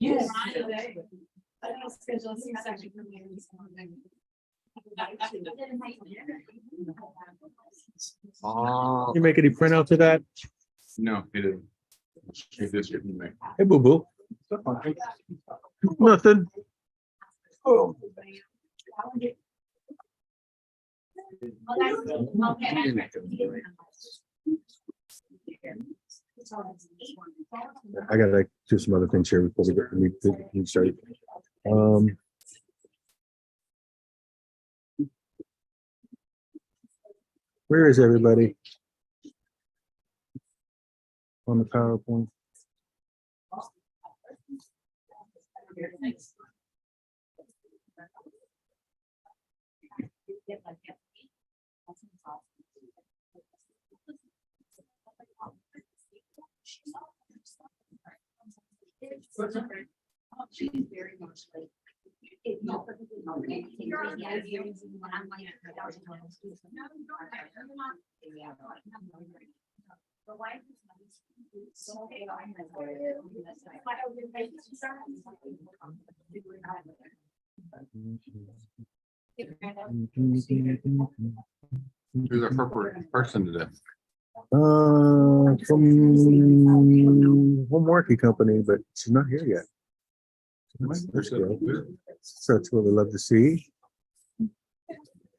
Yes. I don't schedule a C-section for me. You make any printouts of that? No, it didn't. It just didn't make. Hey, boo boo. Nothing. Oh. I gotta do some other things here before we start. Where is everybody? On the PowerPoint. She's very much like. Who's a appropriate person today? From Home Warranty Company, but she's not here yet. That's good. So that's what we love to see.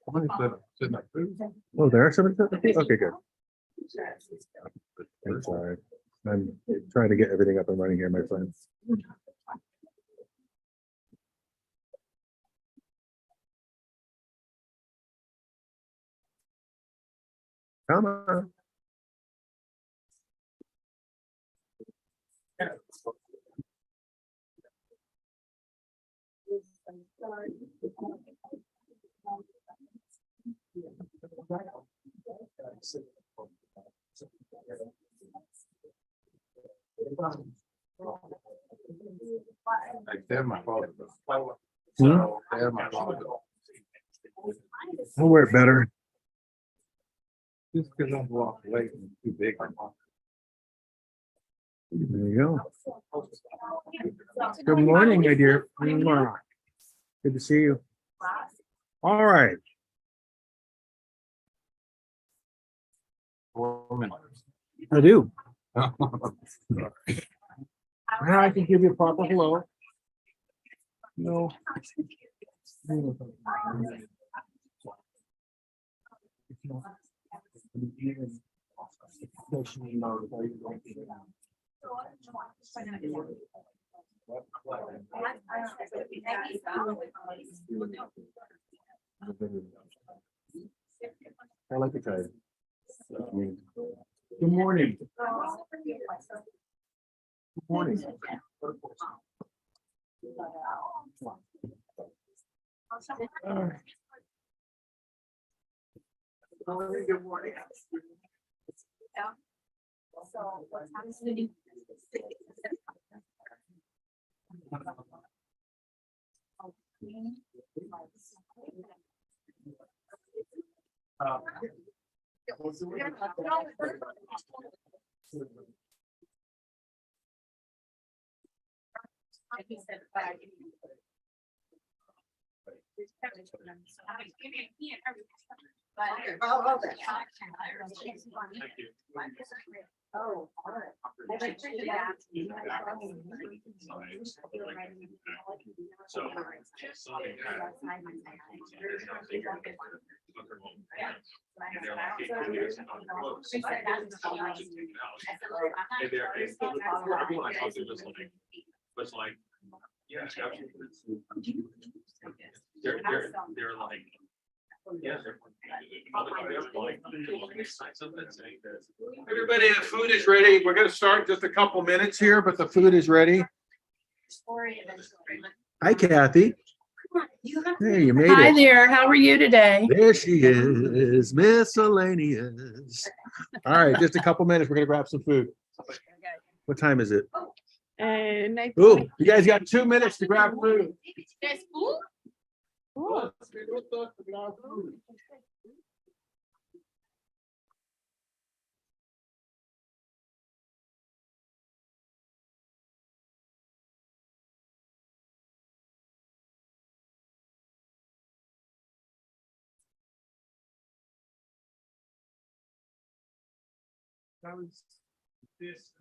Oh, there are some. Okay, good. I'm sorry. I'm trying to get everything up and running here, my friend. Come on. They have my father. Hmm? They have my father. I'll wear it better. Just because I'm walking away from too big. There you go. Good morning, my dear. Good to see you. All right. 4 minutes. I do. Now I can give you a proper hello. No. I like the guy. Good morning. Good morning. Good morning. So what time is it? Oh, all right. Was like, yeah, they're like, yeah. Everybody, the food is ready. We're gonna start just a couple minutes here, but the food is ready. Hi, Kathy. Hey, you made Hi it. there, how are you today? There she is, miscellaneous. All right, just a couple minutes. We're gonna grab some food. What time is it? And I Ooh, you guys got 2 minutes to grab food. There's food? That was this.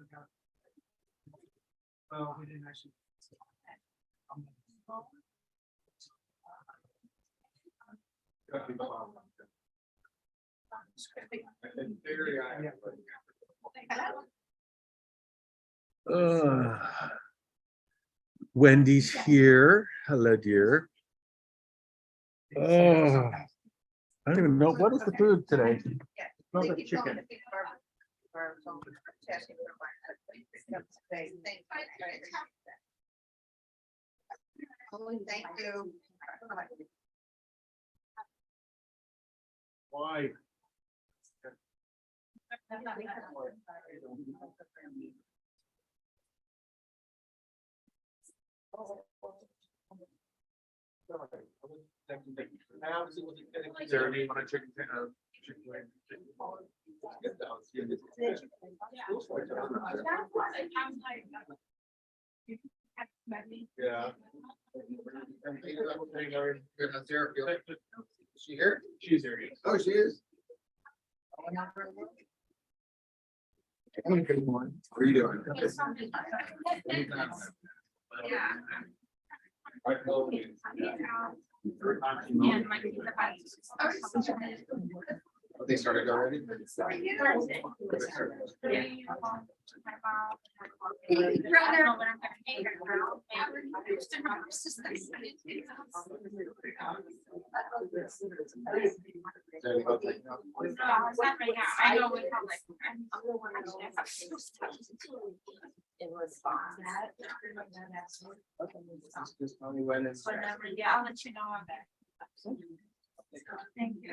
Well, we didn't actually. Wendy's here. Hello, dear. Oh, I don't even know what is the food today. Not the chicken. Thank you. Why? Is there any on a chicken? Yeah. She here? She's here. Yes. Oh, she is. Good morning. How are you doing? They started already? It was. Just tell me when it's. Yeah, I'll let you know on that. Thank you.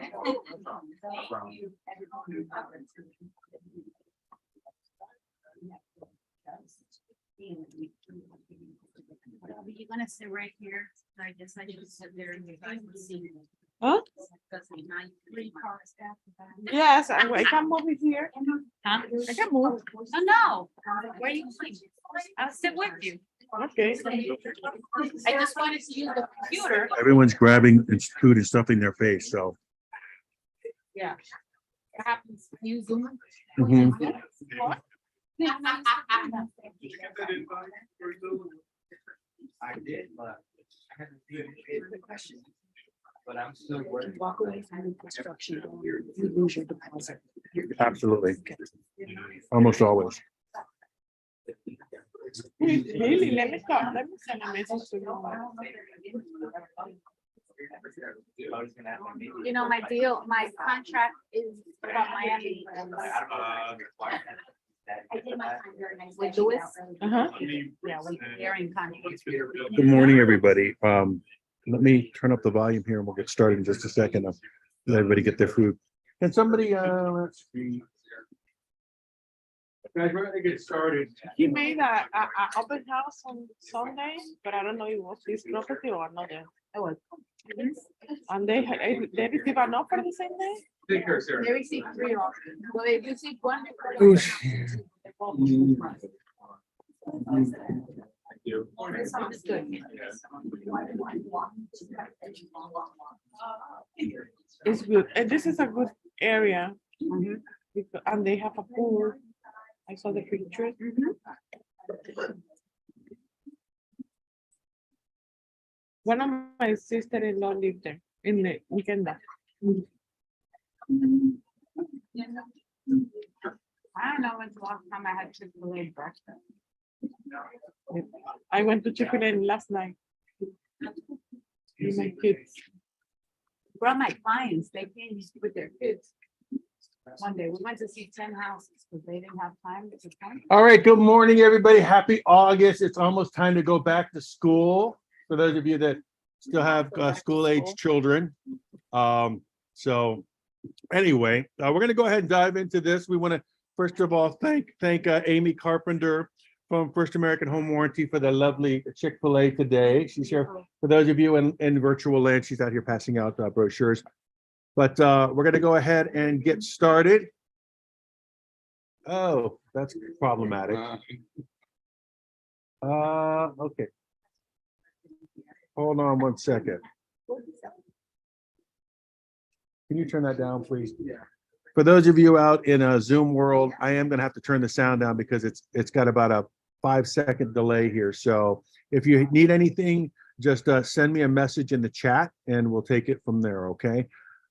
You're gonna sit right here, so I guess I should sit there and you guys will see. Huh? Because now you 3 cars after that. Yes, I can move it here. Huh? I can move. Oh, no, where are you sleeping? I'll sit with you. Okay. I just wanted to use the computer. Everyone's grabbing its food and stuffing their face, so. Yeah. What happens? You Zoom? Mhm. I did, but I haven't seen the question. But I'm still working. Walk away from the construction, you lose your deposit. Absolutely. Almost always. Really, let me start. Let me send a message to you. You know, my deal, my contract is about Miami. I did my time very nice with Lewis. Uh-huh. Yeah, they're in contract. Good morning, everybody. Let me turn up the volume here and we'll get started in just a second. Let everybody get their food. Can somebody, let's see. Guys, we're gonna get started. He made a open house on Sunday, but I don't know if it was his property or another. And they receive an offer the same day? Take care, Sarah. They received 3 offers. Well, they received 1. This sounds good. It's good. And this is a good area. And they have a pool. I saw the picture. One of my sister-in-law lived there in the weekend. I don't know when's the last time I had Chick-fil-A breakfast. I went to Chick-fil-A last night. With my kids. Brought my clients, they came with their kids. One day, we went to see 10 houses because they didn't have time to come. All right, good morning, everybody. Happy August. It's almost time to go back to school. For those of you that still have school-age children. So anyway, we're gonna go ahead and dive into this. We want to, first of all, thank Amy Carpenter from First American Home Warranty for the lovely Chick-fil-A today. She's here, for those of you in virtual land, she's out here passing out brochures. But we're gonna go ahead and get started. Oh, that's problematic. Okay. Hold on one second. Can you turn that down, please? for those of you out in a Zoom world, I am gonna have to turn the sound down because it's got about a 5-second delay here. So if you need anything, just send me a message in the chat and we'll take it from there, okay?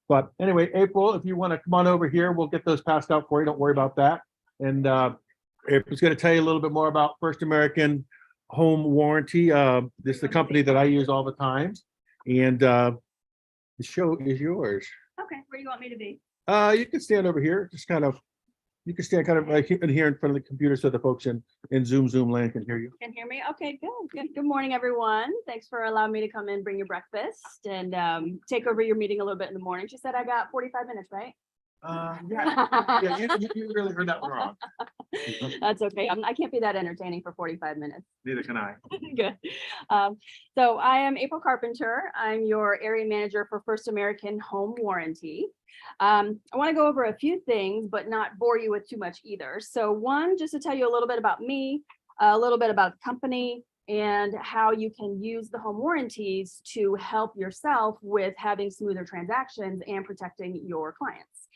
But anyway, April, if you want to come on over here, we'll get those passed out for you. Don't worry about that. And April's going to tell you a little bit more about First American Home Warranty. This is the company that I use all the time. And the show is yours. Okay, where do you want me to be? You can stand over here, just kind of, you can stand kind of like in here in front of the computer so the folks in Zoom land can hear you. Can hear me? Okay, good. Good morning, everyone. Thanks for allowing me to come in, bring your breakfast and take over your meeting a little bit in the morning. She said I got 45 minutes, right? Yeah, you really heard that one wrong. That's okay. I can't be that entertaining for 45 minutes. Neither can I. Good. So I am April Carpenter. I'm your area manager for First American Home Warranty. I want to go over a few things, but not bore you with too much either. So one, just to tell you a little bit about me, a little bit about the company, and how you can use the home warranties to help yourself with having smoother transactions and protecting your clients.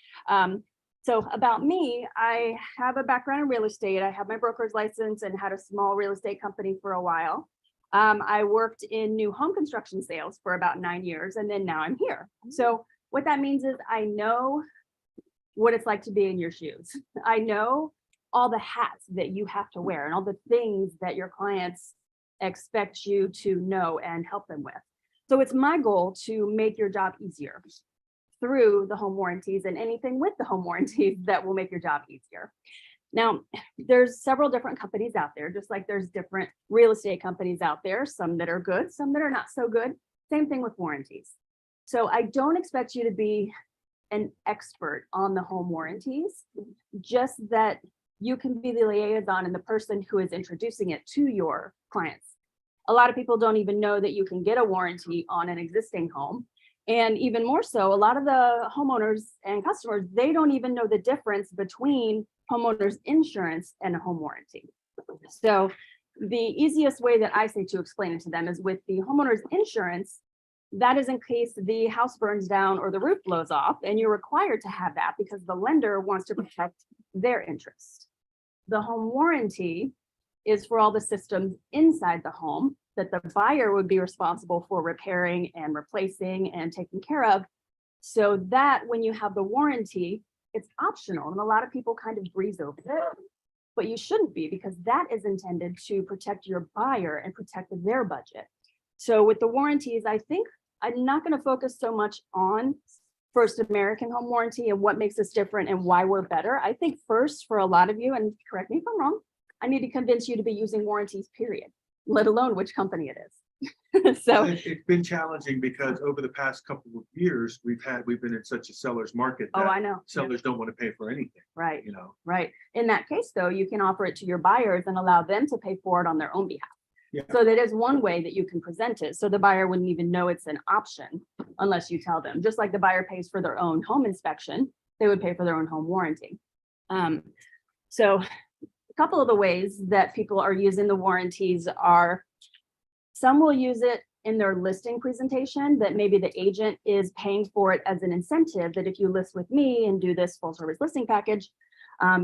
So about me, I have a background in real estate. I have my broker's license and had a small real estate company for a while. I worked in new home construction sales for about 9 years, and then now I'm here. So what that means is I know what it's like to be in your shoes. I know all the hats that you have to wear and all the things that your clients expect you to know and help them with. So it's my goal to make your job easier through the home warranties and anything with the home warranties that will make your job easier. Now, there's several different companies out there, just like there's different real estate companies out there, some that are good, some that are not so good. Same thing with warranties. So I don't expect you to be an expert on the home warranties, just that you can be the liaison and the person who is introducing it to your clients. A lot of people don't even know that you can get a warranty on an existing home. And even more so, a lot of the homeowners and customers, they don't even know the difference between homeowners insurance and a home warranty. So the easiest way that I say to explain it to them is with the homeowner's insurance, that is in case the house burns down or the roof blows off, and you're required to have that because the lender wants to protect their interest. The home warranty is for all the systems inside the home that the buyer would be responsible for repairing and replacing and taking care of, so that when you have the warranty, it's optional. And a lot of people kind of breeze over it, but you shouldn't be, because that is intended to protect your buyer and protect their budget. So with the warranties, I think I'm not going to focus so much on First American Home Warranty and what makes us different and why we're better. I think first, for a lot of you, and correct me if I'm wrong, I need to convince you to be using warranties, period, let alone which company it is. So It's been challenging because over the past couple of years, we've been in such a seller's market oh, I that know. sellers don't want to pay for anything, Right, you know? right. In that case, though, you can offer it to your buyers and allow them to pay for it on their own behalf. Yeah. So that is one way that you can present it. So the buyer wouldn't even know it's an option unless you tell them. Just like the buyer pays for their own home inspection, they would pay for their own home warranty. So a couple of the ways that people are using the warranties are, some will use it in their listing presentation, that maybe the agent is paying for it as an incentive, that if you list with me and do this full service listing package,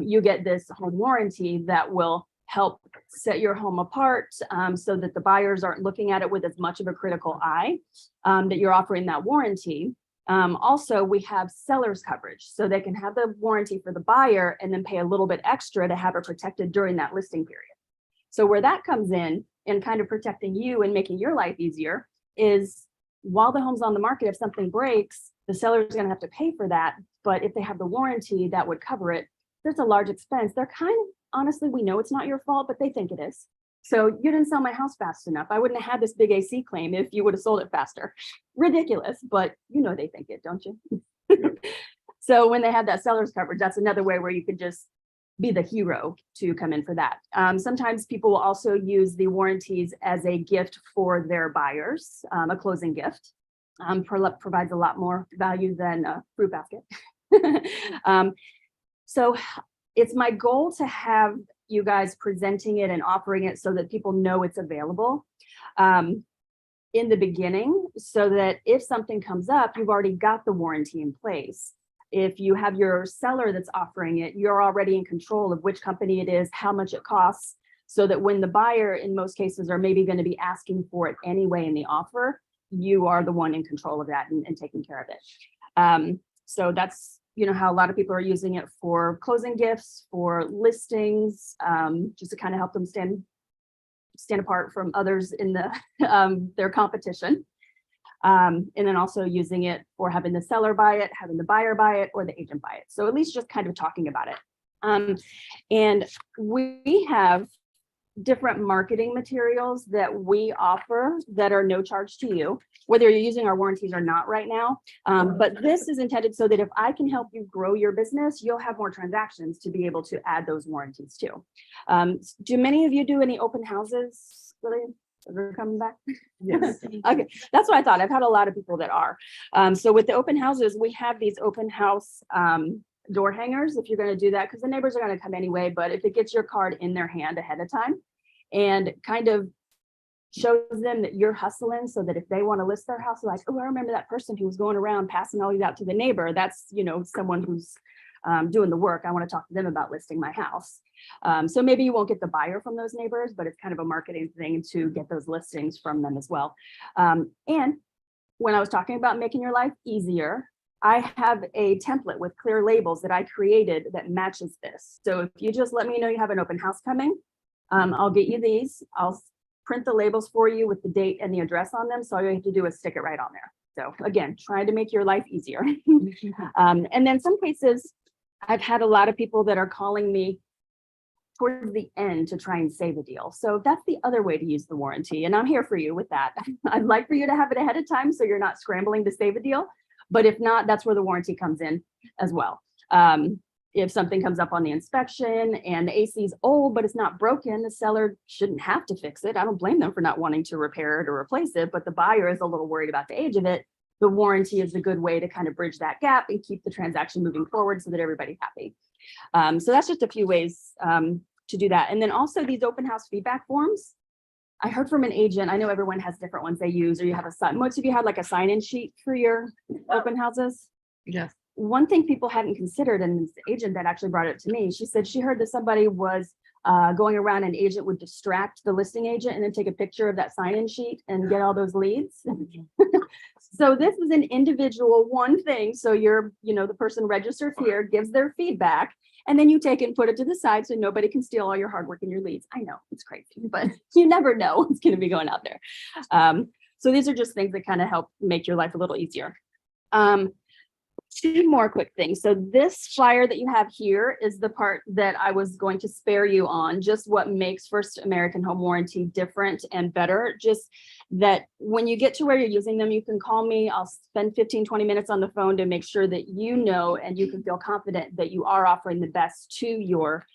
you get this home warranty that will help set your home apart, so that the buyers aren't looking at it with as much of a critical eye, that you're offering that warranty. Also, we have seller's coverage, so they can have the warranty for the buyer and then pay a little bit extra to have it protected during that listing period. So where that comes in and kind of protecting you and making your life easier is, while the home's on the market, if something breaks, the seller's going to have to pay for that. But if they have the warranty that would cover it, there's a large expense. They're kind of, honestly, we know it's not your fault, but they think it is. So you didn't sell my house fast enough. I wouldn't have had this big AC claim if you would have sold it faster. Ridiculous, but you know they think it, don't you? So when they have that seller's coverage, that's another way where you could just be the hero to come in for that. Sometimes people will also use the warranties as a gift for their buyers, a closing gift. Provides a lot more value than a fruit basket. So it's my goal to have you guys presenting it and offering it so that people know it's available in the beginning, so that if something comes up, you've already got the warranty in place. If you have your seller that's offering it, you're already in control of which company it is, how much it costs, so that when the buyer, in most cases, are maybe going to be asking for it anyway in the offer, you are the one in control of that and taking care of it. So that's, how a lot of people are using it for closing gifts, for listings, just to kind of help them stand apart from others in their competition. And then also using it for having the seller buy it, having the buyer buy it, or the agent buy it. So at least just kind of talking about it. And we have different marketing materials that we offer that are no charge to you, whether you're using our warranties or not right now. But this is intended so that if I can help you grow your business, you'll have more transactions to be able to add those warranties to. Do many of you do any open houses? Really? Are they coming back? Yes. Okay, that's what I thought. I've had a lot of people that are. So with the open houses, we have these open house door hangers, if you're going to do that, because the neighbors are going to come anyway. But if it gets your card in their hand ahead of time and kind of shows them that you're hustling, so that if they want to list their house, like, oh, I remember that person who was going around passing all these out to the neighbor. That's, someone who's doing the work. I want to talk to them about listing my house. So maybe you won't get the buyer from those neighbors, but it's kind of a marketing thing to get those listings from them as well. And when I was talking about making your life easier, I have a template with clear labels that I created that matches this. So if you just let me know you have an open house coming, I'll get you these. I'll print the labels for you with the date and the address on them. So all you have to do is stick it right on there. So again, trying to make your life easier. And then some cases, I've had a lot of people that are calling me towards the end to try and save a deal. So that's the other way to use the warranty. And I'm here for you with that. I'd like for you to have it ahead of time so you're not scrambling to save a deal. But if not, that's where the warranty comes in as well. If something comes up on the inspection and the AC is old, but it's not broken, the seller shouldn't have to fix it. I don't blame them for not wanting to repair it or replace it, but the buyer is a little worried about the age of it. The warranty is a good way to kind of bridge that gap and keep the transaction moving forward so that everybody's happy. So that's just a few ways to do that. And then also these open house feedback forms. I heard from an agent, I know everyone has different ones they use, or you have a sign. Most of you had like a sign-in sheet for your open houses. Yes. One thing people hadn't considered, and this agent that actually brought it to me, she said she heard that somebody was going around, an agent would distract the listing agent and then take a picture of that sign-in sheet and get all those leads. So this is an individual one thing. So you're, the person registered here gives their feedback, and then you take it and put it to the side so nobody can steal all your hard work and your leads. I know it's crazy, but you never know what's going to be going out there. So these are just things that kind of help make your life a little easier. Two more quick things. So this flyer that you have here is the part that I was going to spare you on, just what makes First American Home Warranty different and better. Just that when you get to where you're using them, you can call me. I'll spend 15-20 minutes on the phone to make sure that you know and you can feel confident that you are offering the best to your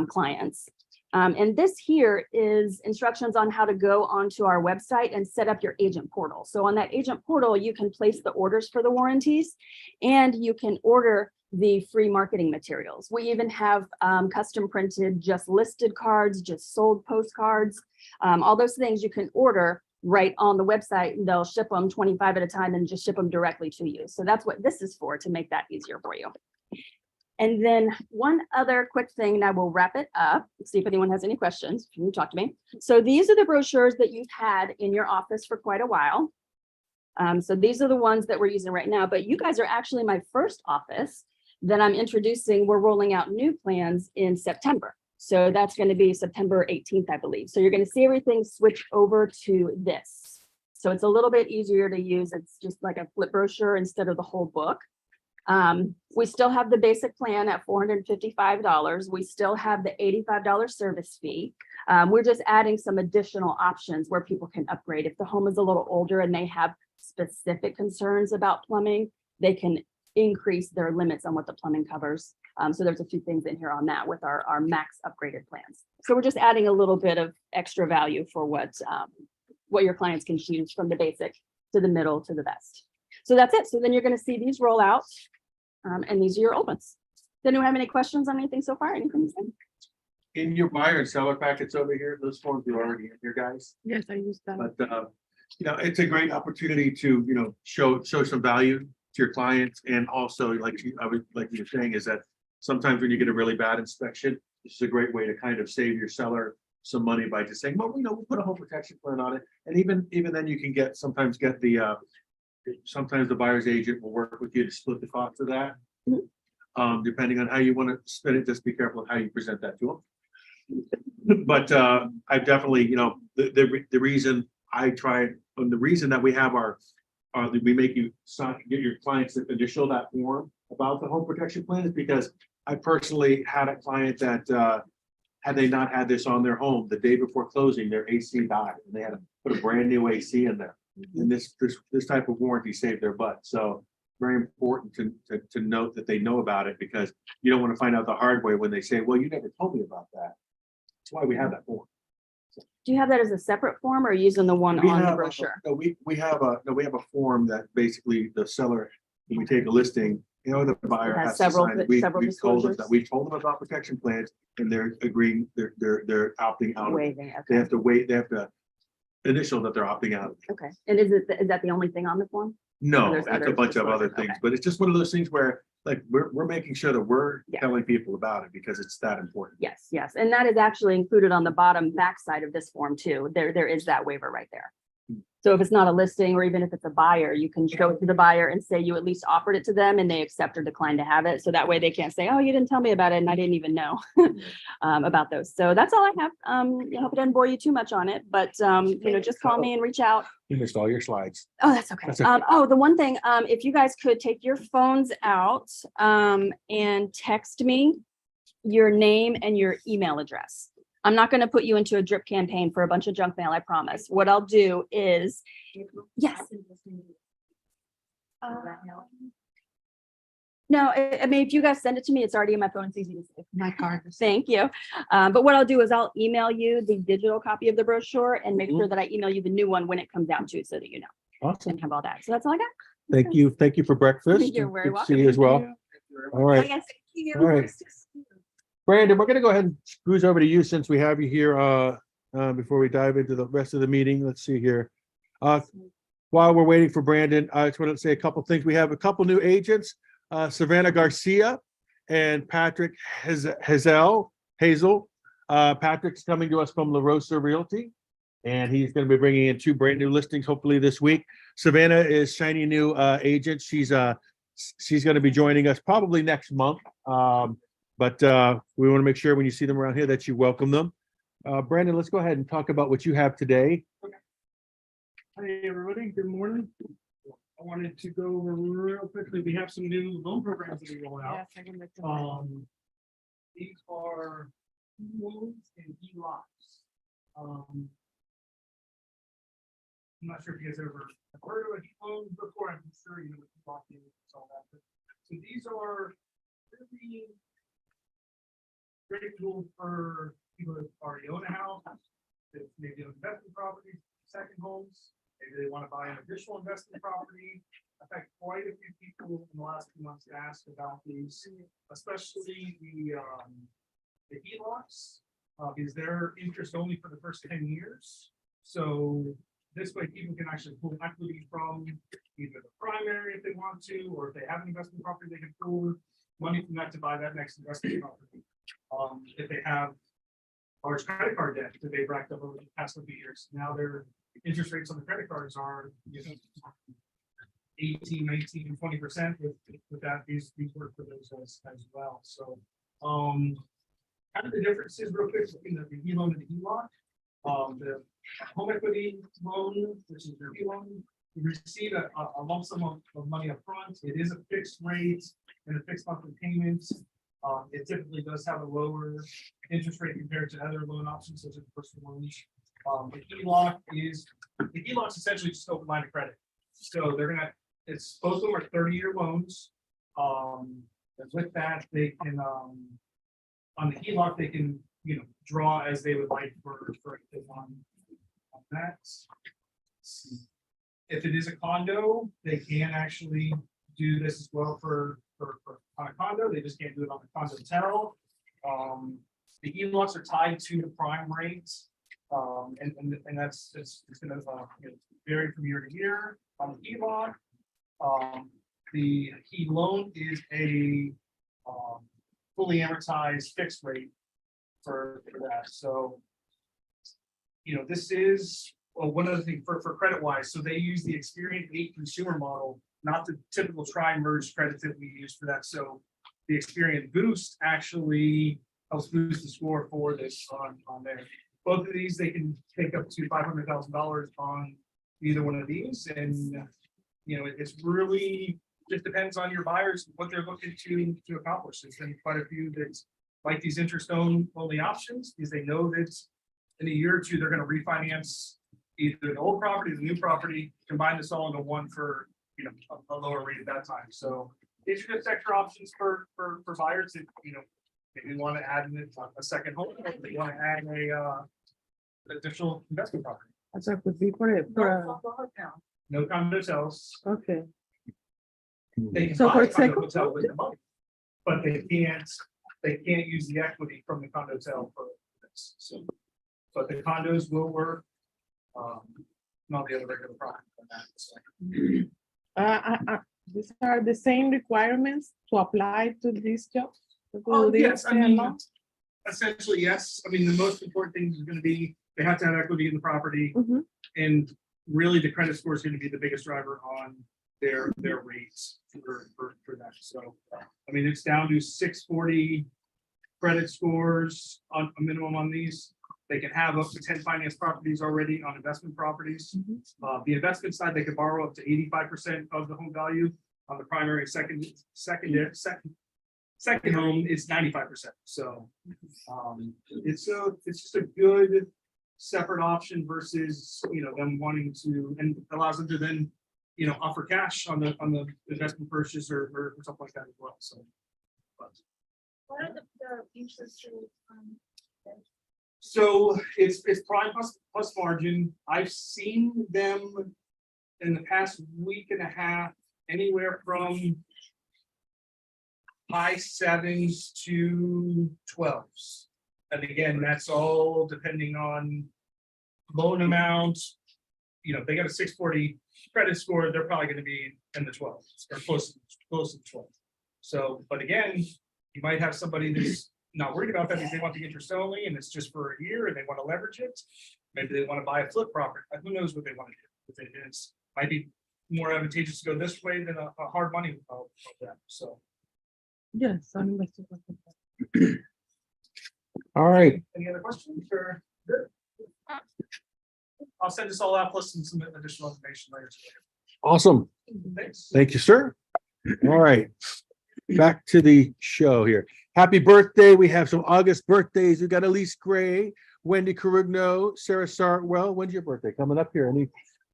clients. And this here is instructions on how to go onto our website and set up your agent portal. So on that agent portal, you can place the orders for the warranties and you can order the free marketing materials. We even have custom printed, just listed cards, just sold postcards, all those things you can order right on the website, and they'll ship them 25 at a time and just ship them directly to you. So that's what this is for, to make that easier for you. And then one other quick thing, and I will wrap it up. See if anyone has any questions. You can talk to me. So these are the brochures that you've had in your office for quite a while. So these are the ones that we're using right now, but you guys are actually my first office that I'm introducing. We're rolling out new plans in September. So that's going to be September 18th, I believe. So you're going to see everything switch over to this. So it's a little bit easier to use. It's just like a flip brochure instead of the whole book. We still have the basic plan at $455. We still have the $85 service fee. We're just adding some additional options where people can upgrade. If the home is a little older and they have specific concerns about plumbing, they can increase their limits on what the plumbing covers. So there's a few things in here on that with our max upgraded plans. So we're just adding a little bit of extra value for what your clients can choose, from the basic to the middle to the best. So that's it. So then you're going to see these roll out. And these are your old ones. Does anyone have any questions on anything so far? Anything to say? In your buyer and seller packets over here, those forms are already in here, guys. Yes, I use that. But it's a great opportunity to show some value your clients, and also like you were saying, is that sometimes when you get a really bad inspection, this is a great way to kind of save your seller some money by just saying, well, we'll put a home protection plan on it. And even then you can sometimes get sometimes the buyer's agent will work with you to split the cost of that. Depending on how you want to spend it, just be careful of how you present that to them. But I definitely, the reason I tried, and the reason that we have we make you get your clients to initial that form about the home protection plan is because I personally had a client that had they not had this on their home, the day before closing, their AC died, and they had to put a brand new AC in there. And this type of warranty saved their butt. So very important to note that they know about it, because you don't want to find out the hard way when they say, well, you never told me about that. That's why we have that form. Do you have that as a separate form, or are you using the one We on the have brochure? we have a form that basically the seller, when we take a listing, the buyer It has has to several- sign it. We several told them disclosures. we told them about protection plans, and they're agreeing, they're opting out. Waiving, They okay, have to wait, they have to initial that they're opting out. okay. And is that the only thing on the form? No, there's that's a other bunch of other disclosures, things, okay. but it's just one of those things where, like, we're making sure that we're Yeah. telling people about it because it's that important. Yes, yes. And that is actually included on the bottom backside of this form too. There is that waiver right there. So if it's not a listing, or even if it's a buyer, you can show it to the buyer and say you at least offered it to them and they accept or decline to have it. So that way they can't say, oh, you didn't tell me about it and I didn't even know about those. So that's all I have. I hope it doesn't bore you too much on it, but just call me and reach out. You missed all your slides. Oh, that's okay. That's okay. The one thing, if you guys could take your phones out and text me your name and your email address. I'm not going to put you into a drip campaign for a bunch of junk mail, I promise. What I'll do is, yes. No, I mean, if you guys send it to me, it's already in my phone. It's easy to say. My card. Thank you. But what I'll do is I'll email you the digital copy of the brochure and make sure that I email you the new one when it comes out too, so that you know Awesome. and have all that. So that's all I got. Thank you. Thank you for breakfast. You're very Good to See welcome. you as well. All right. Yes, thank you. All right. Brandon, we're gonna go ahead and cruise over to you since we have you here before we dive into the rest of the meeting. Let's see here. While we're waiting for Brandon, I just want to say a couple things. We have a couple new agents, Savannah Garcia and Patrick Hazel. Patrick's coming to us from La Rosa Realty, and he's going to be bringing in 2 brand new listings hopefully this week. Savannah is shiny new agent. She's going to be joining us probably next month. But we want to make sure when you see them around here that you welcome them. Brandon, let's go ahead and talk about what you have today. Hey, everybody, good morning. I wanted to go over real quickly. We have some new loan programs that we roll out. These are loans and HELOCs. I'm not sure if you guys ever heard of a loan before. I'm sure you know what HELOC is, all that. But so these are really great tools for people that already own a house, that maybe own investment properties, second homes. Maybe they want to buy an additional investment property. I've had quite a few people in the last few months ask about these, especially the HELOCs. Is their interest only for the first 10 years? So this way people can actually pull equity from either the primary if they want to, or if they have an investment property, they can pull money from that to buy that next investment property. If they have large credit card debt that they've racked up over the past couple of years, now their interest rates on the credit cards are 18, 19, 20% with that. These work for those as well. So kind of the differences real quick between the HELOC and the HELOC. The home equity loan, which is your HELOC, you receive a lump sum of money up front. It is a fixed rate and a fixed monthly payment. It typically does have a lower interest rate compared to other loan options such as personal loans. The HELOC is essentially just open line of credit. So both of them are 30-year loans. With that, they can on the HELOC they can draw as they would like for on that. If it is a condo, they can actually do this as well for on a condo. They just can't do it on the condo hotel. The HELOCs are tied to the prime rates, and it's going to vary from year to year on the HELOC. The HE loan is a fully amortized fixed rate for that, so. This is, well, one other thing for credit wise, so they use the Experian 8 consumer model, not the typical tri-merge credit that we use for that, so. The Experian Boost actually helps boost the score for this on there. Both of these, they can take up to $500,000 on either one of these, and it's really just depends on your buyers, what they're looking to accomplish. There's been quite a few that like these interest only options, because they know that in a year or two, they're gonna refinance either the old property, the new property, combine this all into one for, a lower rate at that time. So these are just extra options for buyers that, maybe want to add in a second home, or they want to add additional investment property. So it could be for No condo sales. okay. They can So buy for a condo second- hotel with the money, but they can't use the equity from the condo sale for this, so. But the condos will work. Not the other regular property. So. These are the same requirements to apply to these jobs? Oh, yes, I mean, No? essentially, yes. I mean, the most important thing is gonna be, they have to have equity in the property. Mhm. And really, the credit score is gonna be the biggest driver on their rates for that. So, I mean, it's down to 640 credit scores on a minimum on these. They can have up to 10 finance properties already on investment properties. The investment side, they could borrow up to 85% of the home value. On the primary and second home, it's 95%. So it's just a good separate option versus, them wanting to, and allows them to then, offer cash on the investment purchase or something like that as well. So. What are the interest rates on? So it's prime plus margin. I've seen them in the past week and a half, anywhere from high 7s to 12s. And again, that's all depending on loan amount. They got a 640 credit score, they're probably going to be in the 12s or close to 12. So, but again, you might have somebody that's not worried about that because they want the interest only and it's just for a year and they want to leverage it. Maybe they want to buy a flip property. Who knows what they want to do? It might be more advantageous to go this way than a hard money of that. So, Yes. All right. any other questions or? Good. I'll send this all out plus some additional information later today. Awesome. Thanks. Thank you, sir. All right. Back to the show here. Happy birthday. We have some August birthdays. We got Elise Gray, Wendy Carugno, Sarah Sartwell. When's your birthday? Coming up here.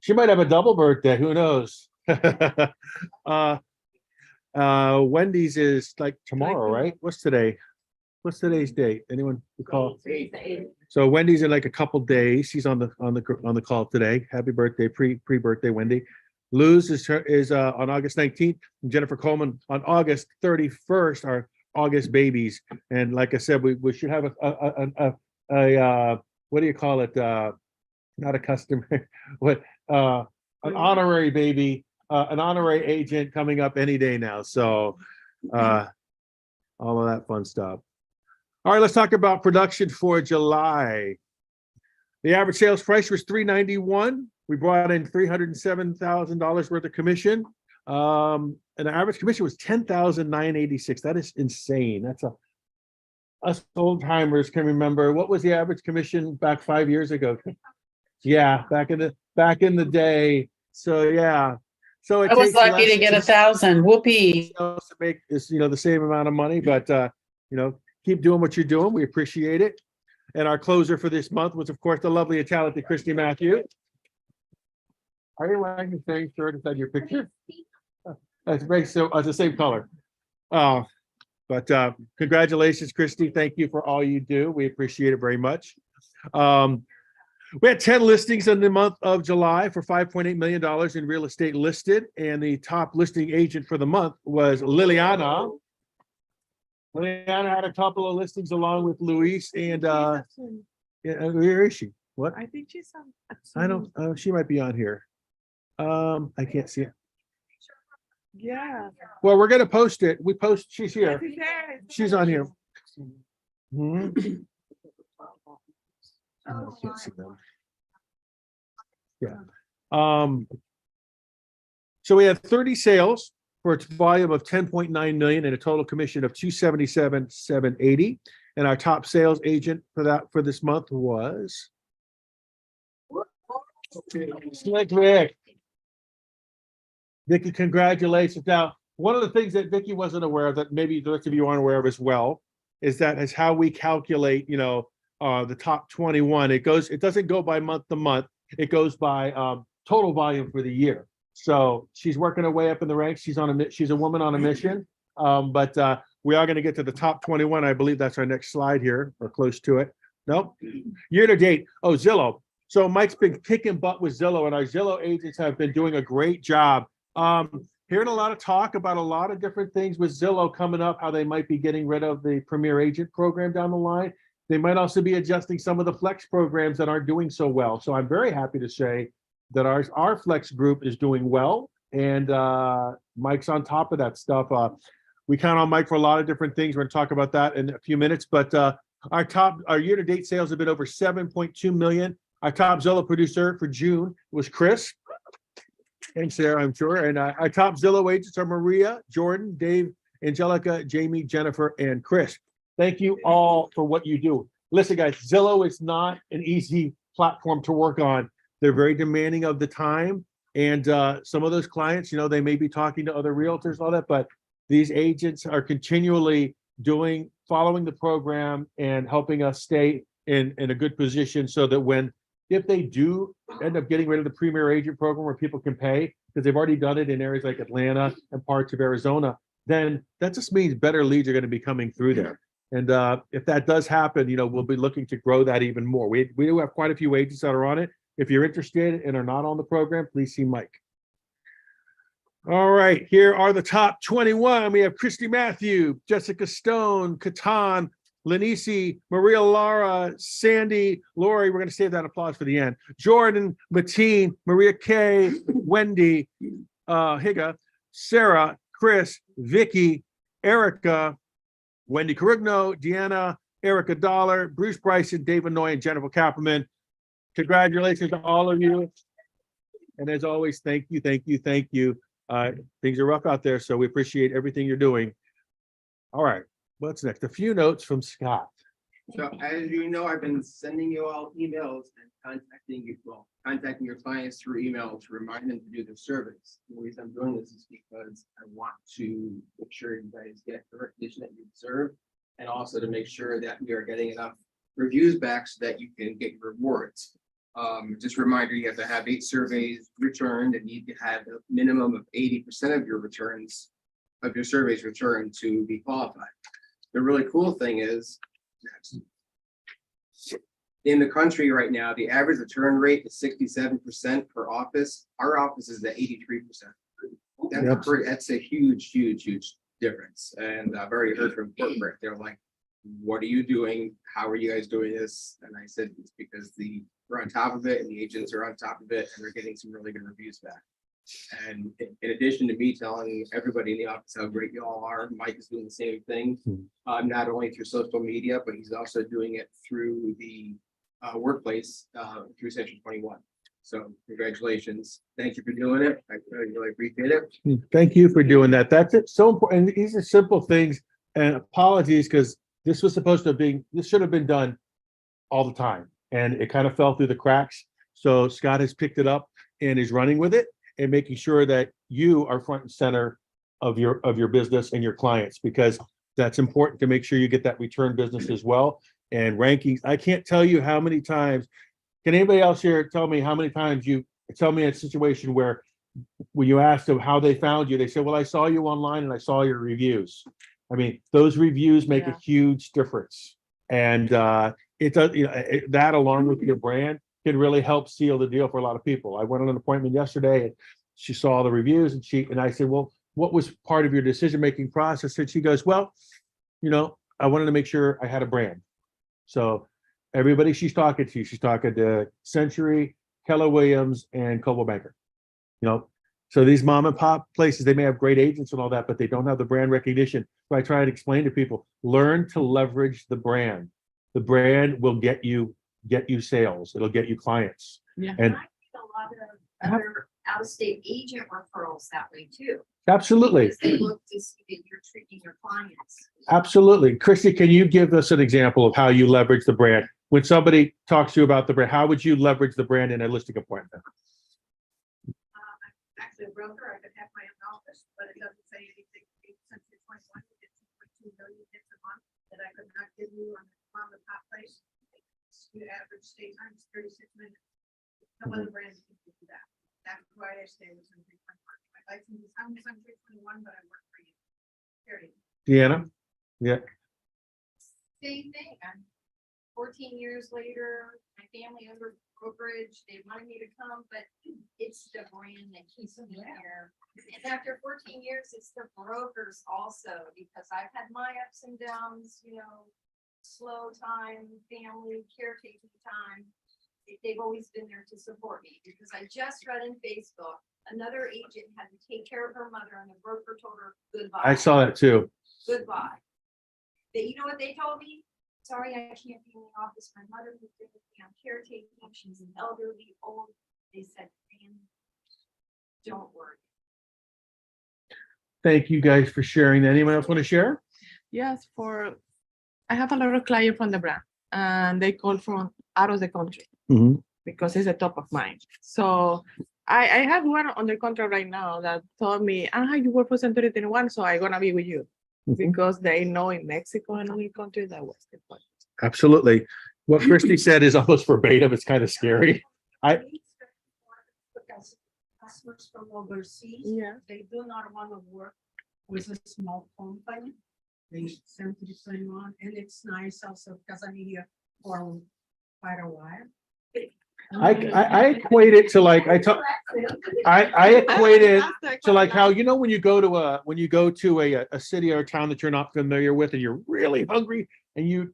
She might have a double birthday. Who knows? Wendy's is like tomorrow, right? What's today? What's today's date? Anyone recall? So Wendy's in like a couple days. She's on the call today. Happy birthday, pre-birthday, Wendy. Luz is on August 19th. And Jennifer Coleman on August 31st, our August babies. And like I said, we should have a what do you call it? Not a customer, what an honorary baby, an honorary agent coming up any day now. So all of that fun stuff. All right, let's talk about production for July. The average sales price was $391. We brought in $307,000 worth of commission. And the average commission was $10,986. That is insane. That's us old timers can remember. What was the average commission back 5 years ago? Yeah, back in the day. So yeah. So it I was takes lucky to less get 1,000. Whoopee. to make this, the same amount of money, but keep doing what you're doing. We appreciate it. And our closer for this month was, of course, the lovely and talented Christy Matthew. Are you wearing the same shirt inside your picture? That's very so it's the same color. But congratulations, Christy. Thank you for all you do. We appreciate it very much. We had 10 listings in the month of July for $5.8 million in real estate listed, and the top listing agent for the month was Liliana. Liliana had a couple of listings along with Luis and where is she? What? I think she's on. I don't, she might be on here. I can't see it. Yeah. Well, we're gonna post it. We post, she's here. It's there, it's She's there. on here. Mhm. I can't see them. Yeah. So we have 30 sales for a volume of 10.9 million and a total commission of 277,780. And our top sales agent for this month was Slick Rick. Vicky, congratulations. Now, one of the things that Vicky wasn't aware of, that maybe the rest of you aren't aware of as well, is how we calculate, the top 21. It doesn't go by month to month. It goes by total volume for the year. So she's working her way up in the ranks. She's a woman on a mission. But we are going to get to the top 21. I believe that's our next slide here, or close to it. Nope. Year to date. Oh, Zillow. So Mike's been kicking butt with Zillow, and our Zillow agents have been doing a great job. Hearing a lot of talk about a lot of different things with Zillow coming up, how they might be getting rid of the Premier Agent program down the line. They might also be adjusting some of the Flex programs that aren't doing so well. So I'm very happy to say that our Flex group is doing well, and Mike's on top of that stuff. We count on Mike for a lot of different things. We're going to talk about that in a few minutes, but our year-to-date sales have been over 7.2 million. Our top Zillow producer for June was Chris and Sarah, I'm sure. And our top Zillow agents are Maria, Jordan, Dave, Angelica, Jamie, Jennifer, and Chris. Thank you all for what you do. Listen, guys, Zillow is not an easy platform to work on. They're very demanding of the time. And some of those clients, they may be talking to other realtors and all that, but these agents are continually following the program and helping us stay in a good position, so that if they do end up getting rid of the Premier Agent program where people can pay, because they've already done it in areas like Atlanta and parts of Arizona, then that just means better leads are going to be coming through there. And if that does happen, we'll be looking to grow that even more. We do have quite a few agents that are on it. If you're interested and are not on the program, please see Mike. All right, here are the top 21. We have Christy Matthew, Jessica Stone, Katan, Lenisi, Maria Lara, Sandy, Lori. We're going to save that applause for the end. Jordan, Mateen, Maria Kay, Wendy, Higa, Sarah, Chris, Vicky, Erica, Wendy Carugno, Deanna, Erica Dollar, Bruce Bryson, David Noy, and Jennifer Kapperman. Congratulations to all of you. And as always, thank you, thank you, thank you. Things are rough out there, so we appreciate everything you're doing. All right, what's next? A few notes from Scott. So as you know, I've been sending you all emails and contacting your clients through email to remind them to do their surveys. The reason I'm doing this is because I want to make sure you guys get the recognition that you deserve, and also to make sure that we are getting enough reviews back so that you can get your rewards. Just a reminder, you have to have 8 surveys returned, and you need to have a minimum of 80% of your surveys returned to be qualified. The really cool thing is, in the country right now, the average return rate is 67% per office. Our office is at 83%. That's a huge difference. And I've already heard from corporate. They're like, what are you doing? How are you guys doing this? And I said, it's because we're on top of it, and the agents are on top of it, and they're getting some really good reviews back. And in addition to me telling everybody in the office how great you all are, Mike is doing the same thing, not only through social media, but he's also doing it through the workplace through Century 21. So congratulations. Thank you for doing it. I really appreciate it. Thank you for doing that. That's it. So important. And these are simple things, and apologies, because this should have been done all the time, and it kind of fell through the cracks. So Scott has picked it up and is running with it, and making sure that you are front and center of your business and your clients, because that's important to make sure you get that return business as well. And rankings, I can't tell you how many times. Can anybody else here tell me how many times you tell me a situation where when you ask them how they found you, they say, well, I saw you online and I saw your reviews. I mean, those reviews make a huge difference. And it does, that along with your brand can really help seal the deal for a lot of people. I went on an appointment yesterday, and she saw the reviews, and I said, well, what was part of your decision-making process? And she goes, well, I wanted to make sure I had a brand. So everybody she's talking to Century, Keller Williams, and Coldwell Banker. So these mom and pop places, they may have great agents and all that, but they don't have the brand recognition. So I try to explain to people, learn to leverage the brand. The brand will get you sales. It'll get you clients. Yeah. And I get a lot of other out-of-state agent referrals that way too. absolutely, Because they look to see that you're treating your clients. absolutely. Christy, can you give us an example of how you leverage the brand? When somebody talks to you about the brand, how would you leverage the brand in a listing appointment? I'm actually a broker, I could have my own office, but it doesn't say anything. Since you're 21, you get 2.2 million hits a month that I could not give you on the top place. Your average stay time is 36 minutes. No other brand can do that. That's why I stay with some 3.1. My license is, I'm 3.1, but I work for you. Period. Deanna? Yeah, Same thing. I'm 14 years later, my family owned a brokerage, they wanted me to come, but it's the brand that keeps me here. And after 14 years, it's the brokers also, because I've had my ups and downs, slow time, family, caretaking time. They've always been there to support me, because I just read in Facebook, another agent had to take care of her mother and the broker told her goodbye. I saw that too. Goodbye. You know what they told me? Sorry, I can't be in the office. My mother moved in with me. I'm caretaking. She's an elderly, old. They said, "Man, don't worry." Thank you guys for sharing that. Anyone else want to share? Yes, I have a lot of clients from the brand and they call from out of the country Mhm. because it's the top of mind. So I have one on the contract right now that told me, you work for Century 21, so I'm gonna be with you. Mhm. Because they know in Mexico and other countries that was the point. Absolutely. What Christy said is almost verbatim. It's kind of scary. Because customers from overseas, Yeah. they do not want to work with a small company. They send to the same one, and it's nice also because I'm here for quite a while. I equate it to like, I equate it to like how, when you go to a city or a town that you're not familiar with and you're really hungry and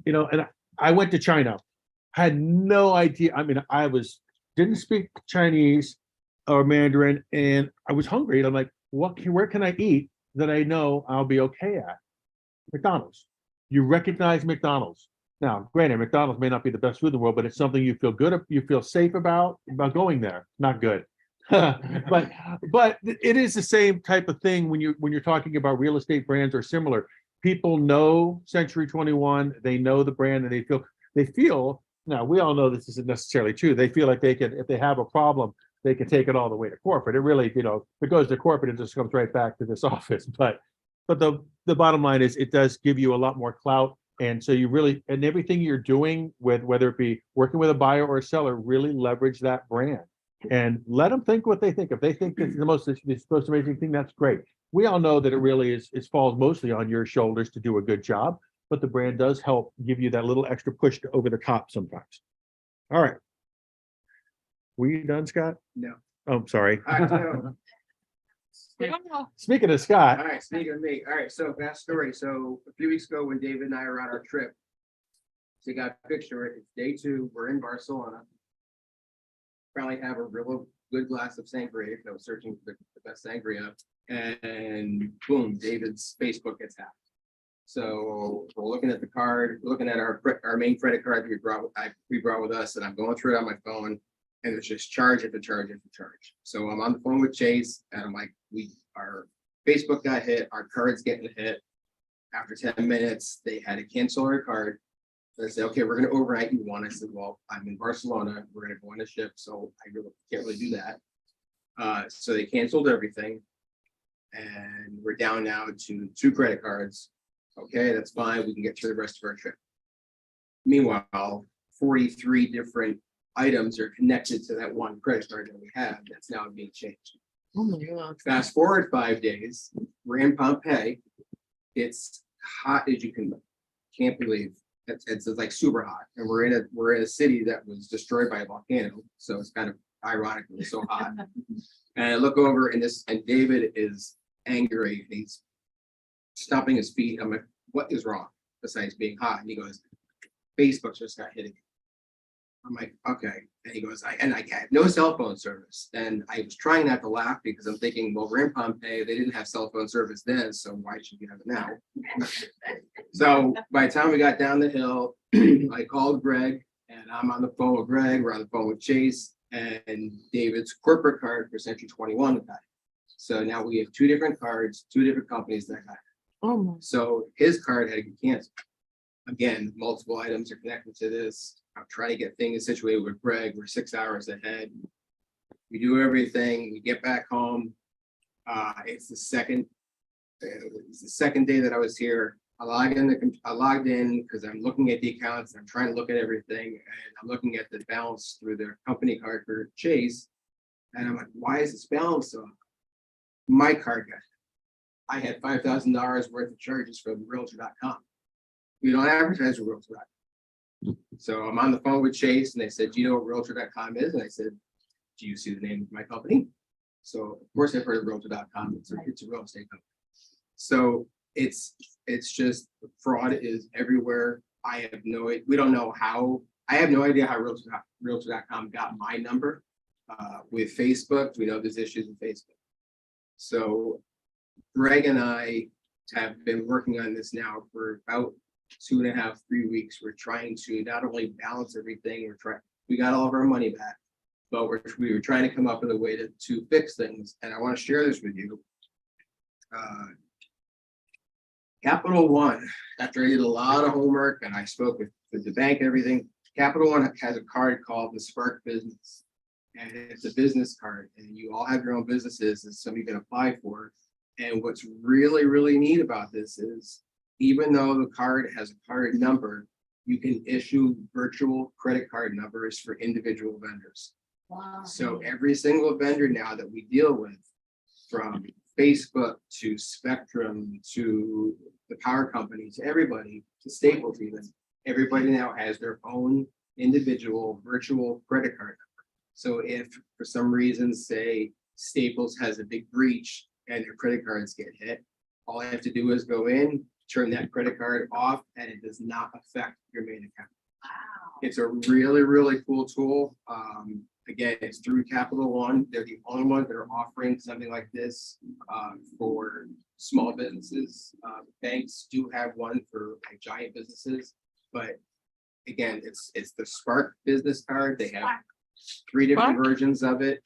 and I went to China, had no idea. I mean, didn't speak Chinese or Mandarin and I was hungry and I'm like, where can I eat that I know I'll be okay at? McDonald's. You recognize McDonald's. Now, granted, McDonald's may not be the best food in the world, but it's something you feel good, you feel safe about going there. Not good. but it is the same type of thing when you're talking about real estate brands or similar. People know Century 21, they know the brand, and they feel now we all know this isn't necessarily true. They feel like they can, if they have a problem, they can take it all the way to corporate. It really, if it goes to corporate, it just comes right back to this office. But the bottom line is it does give you a lot more clout. And so you really, and everything you're doing with, whether it be working with a buyer or a seller, really leverage that brand and let them think what they think. If they think this is the most amazing thing, that's great. We all know that it really it falls mostly on your shoulders to do a good job, but the brand does help give you that little extra push over the top sometimes. All right. Were you done, Scott? No. Oh, I'm sorry. All right, so- Speaking of Scott, All right, speaking of me, all right, so fast story. So a few weeks ago when David and I were on our trip, so you got a picture, it's day 2, we're in Barcelona. Probably have a real good glass of sangria, I was searching for the best sangria, and boom, David's Facebook gets hacked. So we're looking at the card, looking at our main credit card that we brought with us, and I'm going through it on my phone. And it's just charge after charge after charge. So I'm on the phone with Chase and I'm like, our Facebook got hit, our card's getting hit. After 10 minutes, they had to cancel our card. So I said, okay, we're gonna overnight you one. I said, well, I'm in Barcelona, we're gonna go on a ship, so I really can't really do that. So they canceled everything. And we're down now to 2 credit cards. Okay, that's fine, we can get through the rest of our trip. Meanwhile, 43 different items are connected to that one credit card that we have that's now being changed. Oh my God. Fast forward 5 days, we're in Pompeii. It's hot as you can't believe. It's like super hot, and we're in a city that was destroyed by a volcano. So it's kind of ironic when it's so hot. And I look over and David is angry. He's stomping his feet. I'm like, what is wrong besides being hot? And he goes, Facebook just got hit again. I'm like, okay. And he goes, I have no cell phone service. And I was trying not to laugh because I'm thinking, well, we're in Pompeii. They didn't have cell phone service then, so why should we have it now? So by the time we got down the hill, I called Greg and I'm on the phone with Greg. We're on the phone with Chase and David's corporate card for Century 21 got it. So now we have two different cards, two different companies that got it. Oh my. So his card had to get canceled. Again, multiple items are connected to this. I'm trying to get things situated with Greg. We're 6 hours ahead. We do everything. We get back home. It's the second day that I was here. I logged in because I'm looking at the accounts. I'm trying to look at everything, and I'm looking at the balance through their company card for Chase. And I'm like, why is this balance so high? My card got hit. I had $5,000 worth of charges from Realtor.com. We don't advertise with Realtor.com. So I'm on the phone with Chase and they said, do you know what Realtor.com is? And I said, do you see the name of my company? So of course I've heard of Realtor.com. It's a real estate company. So it's just fraud is everywhere. We don't know how, I have no idea how Realtor.com got my number. With Facebook, we know there's issues with Facebook. So Greg and I have been working on this now for about 2.5, 3 weeks. We're trying to not only balance everything, we got all of our money back, but we were trying to come up with a way to fix things. And I want to share this with you. Capital One, after I did a lot of homework and I spoke with the bank, everything, Capital One has a card called the Spark Business. And it's a business card and you all have your own businesses and some you can apply for. And what's really, really neat about this is even though the card has a card number, you can issue virtual credit card numbers for individual vendors. Wow. So every single vendor now that we deal with, from Facebook to Spectrum to the power company to everybody, to Staples even, everybody now has their own individual virtual credit card number. So if for some reason, say Staples has a big breach and their credit cards get hit, all I have to do is go in, turn that credit card off, and it does not affect your main account. Wow. It's a really, really cool tool. Again, it's through Capital One. They're the only ones that are offering something like this for small businesses. Banks do have one for like giant businesses, but again, it's the Spark business card. They have 3 different versions of it.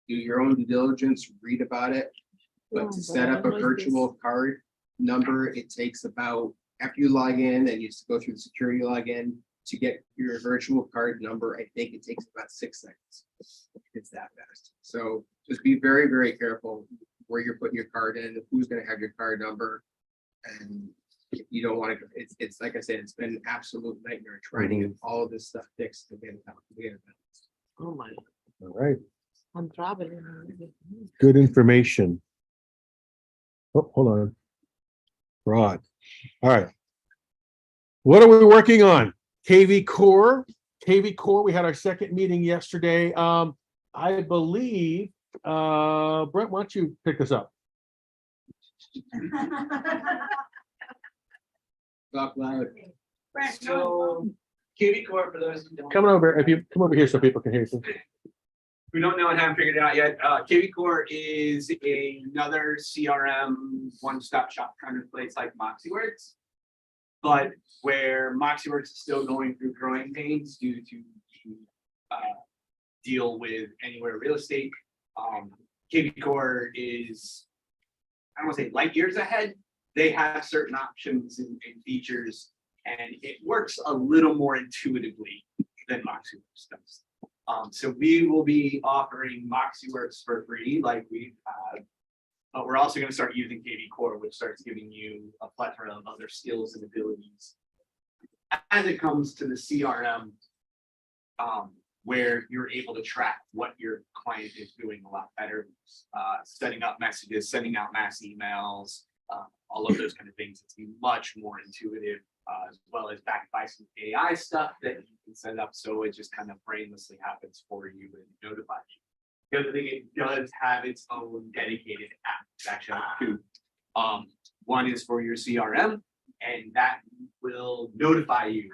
Do your own due diligence, read about it. But to set up a virtual card number, it takes about, after you log in and you go through the security login to get your virtual card number, I think it takes about 6 seconds. It's that fast. So just be very, very careful where you're putting your card in, who's going to have your card number. And you don't want to, it's like I said, it's been an absolute nightmare trying to get all of this stuff fixed to get it out. Oh my, All right, I'm traveling. good information. Oh, hold on. Fraud. All right. What are we working on? KV Core. KV Core, we had our second meeting yesterday. I believe, Brent, why don't you pick this up? Talk loud. So KV Core, for those who don't. Coming over, if you come over here so people can hear you. We don't know and haven't figured it out yet. KV Core is another CRM one-stop shop kind of place like MoxieWorks. But where MoxieWorks is still going through growing pains due to deal with anywhere real estate. KV Core is, I don't want to say light years ahead. They have certain options and features, and it works a little more intuitively than MoxieWorks does. So we will be offering MoxieWorks for free, like we've had, but we're also going to start using KV Core, which starts giving you a plethora of other skills and abilities as it comes to the CRM, where you're able to track what your client is doing a lot better, setting up messages, sending out mass emails, all of those kind of things. It's much more intuitive, as well as backed by some AI stuff that you can set up, so it just kind of brainlessly happens for you and notifies you. The other thing, it does have its own dedicated app. It's actually two. One is for your CRM, and that will notify you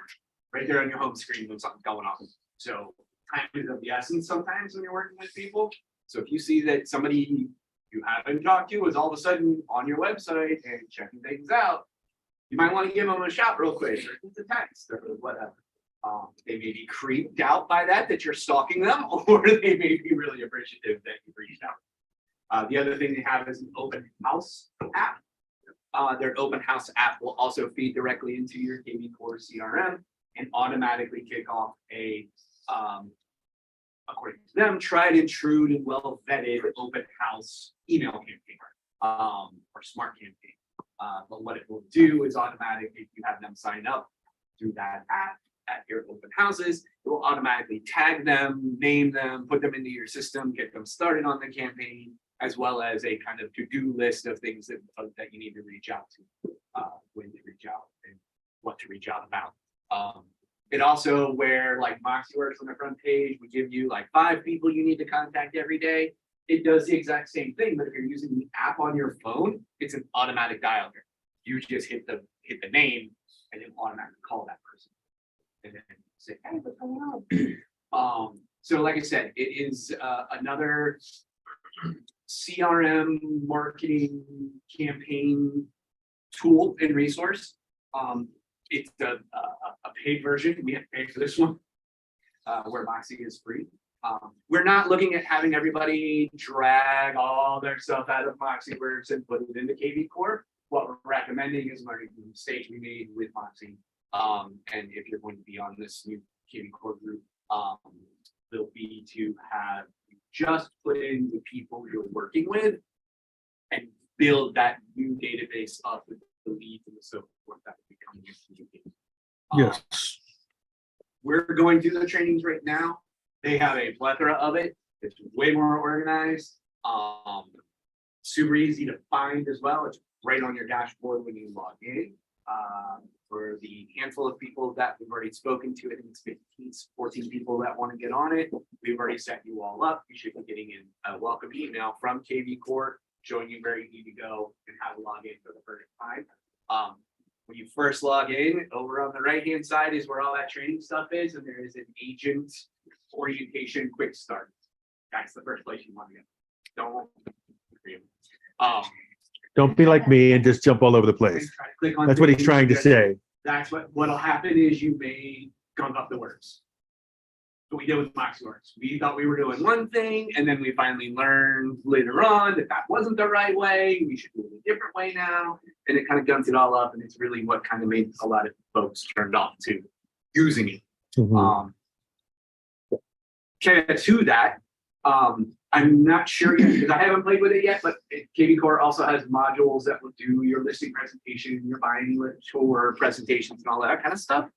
right there on your home screen when something's going on. So time is of the essence sometimes when you're working with people. So if you see that somebody you haven't talked to is all of a sudden on your website and checking things out, you might want to give them a shout real quick, or it's a text or whatever. They may be creeped out by that you're stalking them, or they may be really appreciative that you reached out. The other thing they have is an open house app. Their open house app will also feed directly into your KV Core CRM and automatically kick off a, according to them, tried and true and well vetted open house email campaign, or smart campaign. But what it will do is automatically, if you have them sign up through that app at your open houses, it will automatically tag them, name them, put them into your system, get them started on the campaign, as well as a kind of to-do list of things that you need to reach out to, when to reach out and what to reach out about. It also, where like Moxie works on the front page, we give you like 5 people you need to contact every day. It does the exact same thing, but if you're using the app on your phone, it's an automatic dialer. You just hit the name and it automatically call that person. And then say, hey, what's going on? So like I said, it is another CRM marketing campaign tool and resource. It's a paid version. We have to pay for this one, where Moxie is free. We're not looking at having everybody drag all their stuff out of MoxieWorks and put it into KV Core. What we're recommending is learning from the mistakes we made with Moxie. And if you're going to be on this new KV Core group, will be to have just put in the people you're working with and build that new database up with the leads and the so forth that will be coming into the game. Yes. We're going through the trainings right now. They have a plethora of it. It's way more organized. Super easy to find as well. It's right on your dashboard when you log in. For the handful of people that we've already spoken to, I think it's 15, 14 people that want to get on it. We've already set you all up. You should be getting in a welcome email from KV Core showing you where you need to go and how to log in for the first time. When you first log in, over on the right-hand side is where all that training stuff is, and there is an agent orientation quick start. That's the first place you want to go. Don't be like me and just jump all over the place. That's what he's trying to say. That's what'll happen is you may gunk up the words. What we did with MoxieWorks. We thought we were doing one thing, and then we finally learned later on that that wasn't the right way. We should do it a different way now. And it kind of gunks it all up, and it's really what kind of made a lot of folks turned off to using it. Mhm. To that, I'm not sure yet because I haven't played with it yet, but KV Core also has modules that will do your listing presentation, your buying tour presentations and all that kind of stuff.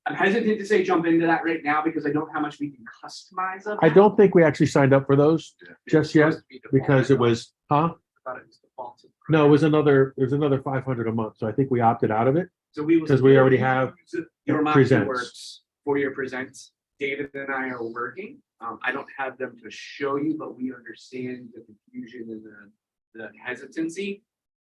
I'm hesitant to say jump into that right now because I don't know how much we can customize of I that. don't think we actually signed up for those just yet Supposed to be default. because it was, huh? I thought it was defaulted. No, it was another 500 a month. So I think we opted out of it. So we will 'Cause we already have use your presents. MoxieWorks for your presents. David and I are working. I don't have them to show you, but we understand the confusion and the hesitancy.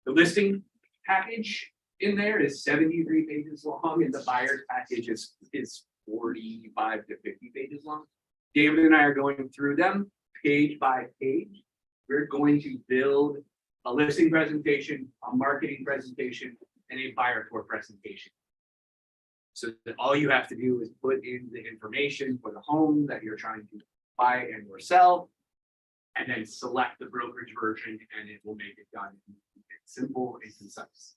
The listing package in there is 73 pages long, and the buyer's package is 45 to 50 pages long. David and I are going through them page by page. We're going to build a listing presentation, a marketing presentation, and a buyer tour presentation. So that all you have to do is put in the information for the home that you're trying to buy and or sell, and then select the brokerage version, and it will make it done. It's simple and concise.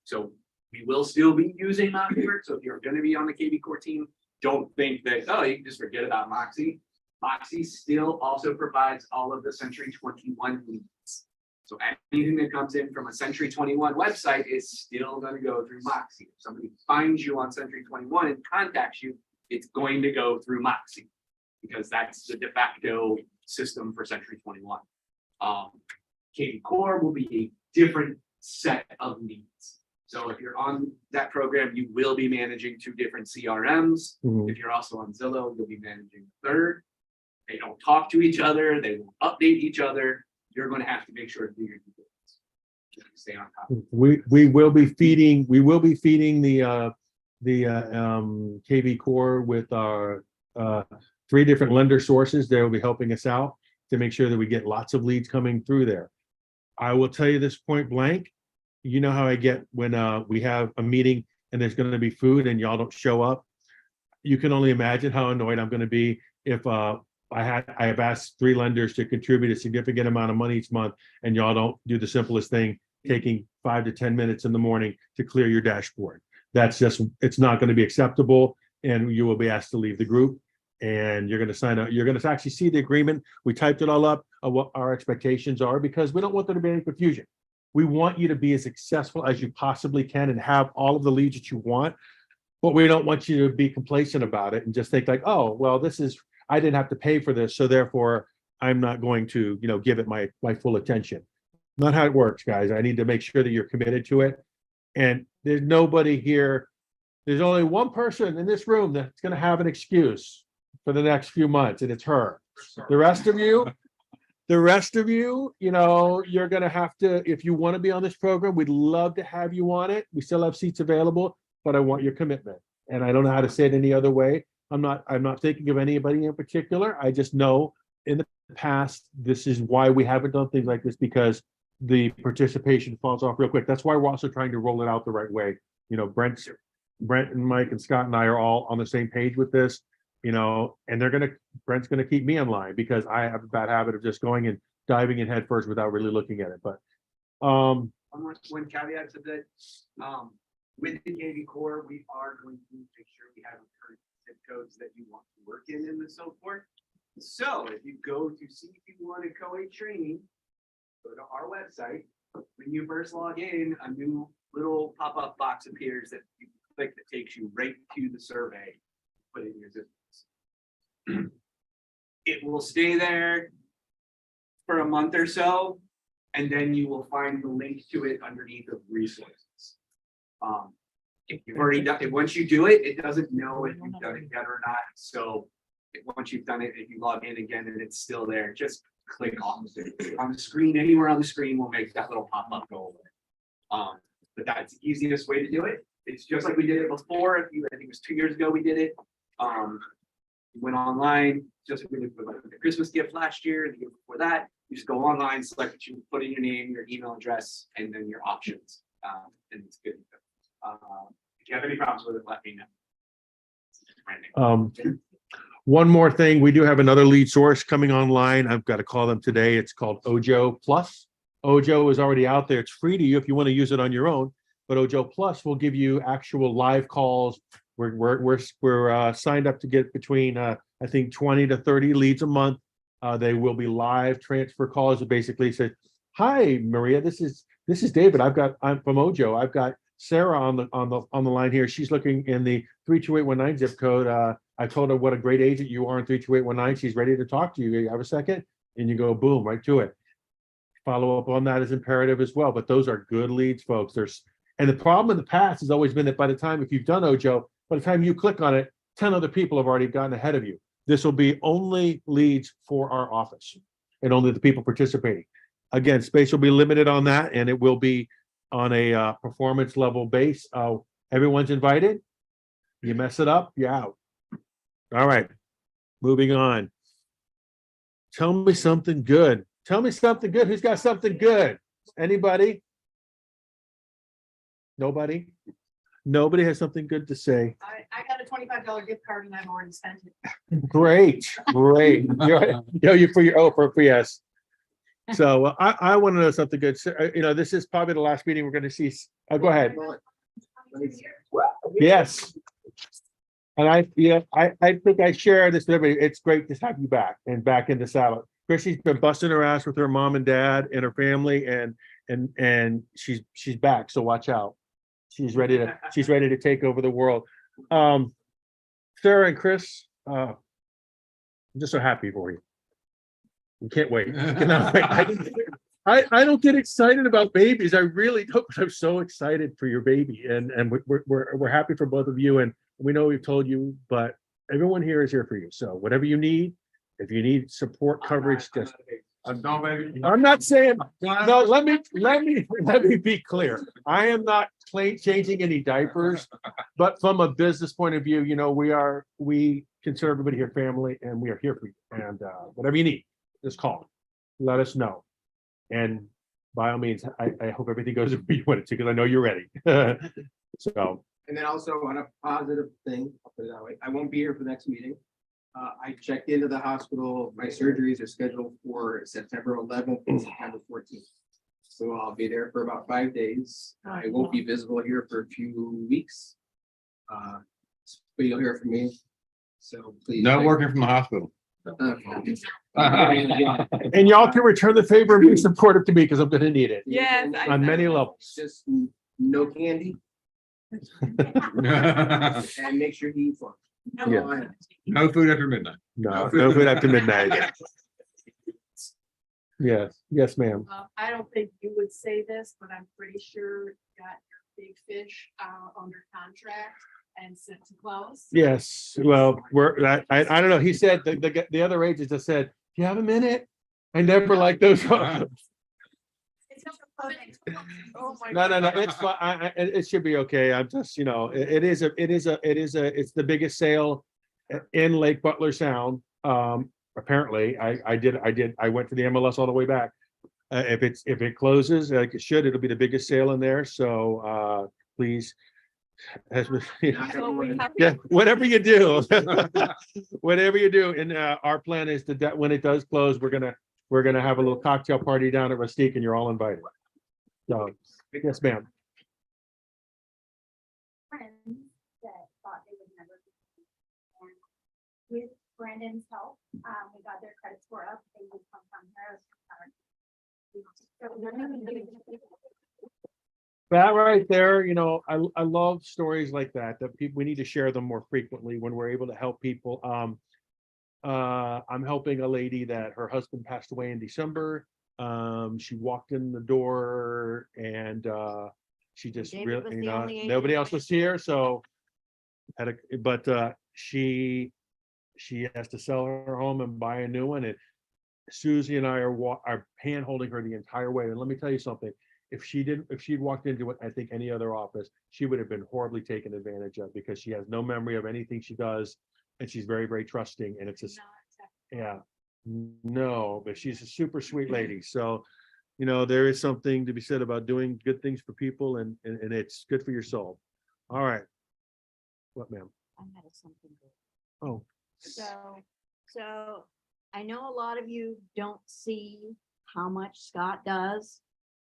So we will still be using MoxieWorks. So if you're going to be on the KV Core team, don't think that, oh, you can just forget about Moxie. Moxie still also provides all of the Century 21 leads. So anything that comes in from a Century 21 website is still going to go through Moxie. If somebody finds you on Century 21 and contacts you, it's going to go through Moxie because that's the de facto system for Century 21. KV Core will be a different set of leads. So if you're on that program, you will be managing 2 different CRMs. Mhm. If you're also on Zillow, you'll be managing a third. They don't talk to each other. They will update each other. You're going to have to make sure to do your due diligence. Stay on top. We will be feeding the KV Core with our 3 different lender sources. They will be helping us out to make sure that we get lots of leads coming through there. I will tell you this point blank. You know how I get when we have a meeting and there's going to be food and y'all don't show up. You can only imagine how annoyed I'm going to be if I have asked 3 lenders to contribute a significant amount of money each month and y'all don't do the simplest thing, taking 5 to 10 minutes in the morning to clear your dashboard. That's just, it's not going to be acceptable, and you will be asked to leave the group. And you're going to sign up. You're going to actually see the agreement. We typed it all up of what our expectations are, because we don't want there to be any confusion. We want you to be as successful as you possibly can and have all of the leads that you want, but we don't want you to be complacent about it and just think like, oh, well, this is, I didn't have to pay for this, so therefore I'm not going to, give it my full attention. Not how it works, guys. I need to make sure that you're committed to it. And there's nobody here. There's only one person in this room that's going to have an excuse for the next few months, and it's her. The rest of you, you're going to have to, if you want to be on this program, we'd love to have you on it. We still have seats available, but I want your commitment. And I don't know how to say it any other way. I'm not thinking of anybody in particular. I just know in the past, this is why we haven't done things like this, because the participation falls off real quick. That's why we're also trying to roll it out the right way. Brent and Mike and Scott and I are all on the same page with this, and Brent's gonna keep me in line, because I have a bad habit of just going and diving in head first without really looking at it. But One caveat to that, with the KV Core, we are going to make sure we have current zip codes that you want to work in and so forth. So if you go to see if you want a co-ed training, go to our website. When you first log in, a new little pop-up box appears that you click that takes you right to the survey. Put in your zip codes. It will stay there for a month or so, and then you will find the link to it underneath of resources. If you've already done it, once you do it, it doesn't know if you've done it yet or not. So once you've done it, if you log in again and it's still there, just click on the screen. Anywhere on the screen will make that little pop-up go away. But that's the easiest way to do it. It's just like we did it before. I think it was 2 years ago we did it. We went online, just like we did with the Christmas gift last year, the year before that. You just go online, select what you put in your name, your email address, and then your options. And it's good. If you have any problems with it, let me know. One more thing, we do have another lead source coming online. I've got to call them today. It's called Ojo Plus. Ojo is already out there. It's free to you if you want to use it on your own, but Ojo Plus will give you actual live calls. We're signed up to get between I think 20 to 30 leads a month. They will be live transfer calls that basically say, "Hi, Maria, this is David. I'm from Ojo. I've got Sarah on the line here. She's looking in the 32819 zip code. I told her what a great agent you are in 32819. She's ready to talk to you. You have a second?" And you go boom, right to it. Follow up on that is imperative as well. But those are good leads, folks. And the problem in the past has always been that by the time, if you've done Ojo, by the time you click on it, 10 other people have already gotten ahead of you. This will be only leads for our office and only the people participating. Again, space will be limited on that, and it will be on a performance level base. Everyone's invited. You mess it up, you're out. All right, moving on. Tell me something good. Tell me something good. Who's got something good? Anybody? Nobody? Nobody has something good to say. I got a $25 gift card and I've already spent it. Great. Yes. So I want to know something good. So, this is probably the last meeting we're going to see. Go ahead. Yes. And I think I share this with everybody. It's great to have you back and back in the saddle. Chrissy's been busting her ass with her mom and dad and her family, and she's back. So watch out. She's ready to take over the world. Sarah and Chris, I'm just so happy for you. We can't wait. I don't get excited about babies. I really don't, but I'm so excited for your baby, and we're happy for both of you. And we know we've told you, but everyone here is here for you. So whatever you need, if you need support coverage, just I'm not saying, no, let me be clear. I am not changing any diapers. But from a business point of view, you know, we consider everybody here family and we are here for you. And whatever you need, just call. Let us know. And by all means, I hope everything goes the way you want it to, because I know you're ready. So, And then also on a positive thing, I'll put it that way, I won't be here for the next meeting. I checked into the hospital. My surgeries are scheduled for September 11th and September 14th. So I'll be there for about 5 days. I won't be visible here for a few weeks. But you'll hear from me. So please. Not working from the hospital. and y'all can return the favor and be supportive to me because I'm gonna need it Yes, on many levels. Just no candy and make sure you eat fun. Yeah. No food after midnight. No food after midnight. Yes, ma'am. I don't think you would say this, but I'm pretty sure you got your big fish under contract and set to close. Yes, well, I don't know. He said, the other agent just said, do you have a minute? I never like those. No, it's fine. It should be okay. I'm just, you know, it's the biggest sale in Lake Butler Sound. Apparently, I went to the MLS all the way back. If it closes, like it should, it'll be the biggest sale in there. So, please. Yeah, whatever you do, and our plan is that when it does close, we're gonna have a little cocktail party down at Rustique, and you're all invited. So, yes, ma'am. Friends that thought they would never. And with Brandon's help, we got their credit score up. They would come from here. That right there, you know, I love stories like that people, we need to share them more frequently when we're able to help people. I'm helping a lady that her husband passed away in December. She walked in the door and she just really, you know, nobody else was here, so she has to sell her home and buy a new one. And Susie and I are hand holding her the entire way. And let me tell you something. If she'd walked into it, I think any other office, she would have been horribly taken advantage of because she has no memory of anything she does. And she's very, very trusting. And it's just, yeah, no, but she's a super sweet lady. So, you know, there is something to be said about doing good things for people and it's good for your soul. All right. What, ma'am? I had something good. Oh. So I know a lot of you don't see how much Scott does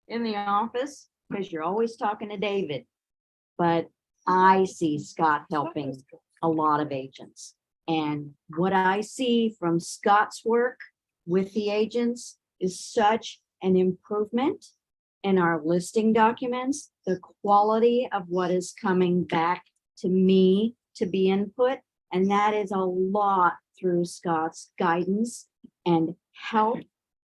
in the office because you're always talking to David. But I see Scott helping a lot of agents. And what I see from Scott's work with the agents is such an improvement in our listing documents, the quality of what is coming back to me to be input. And that is a lot through Scott's guidance and help.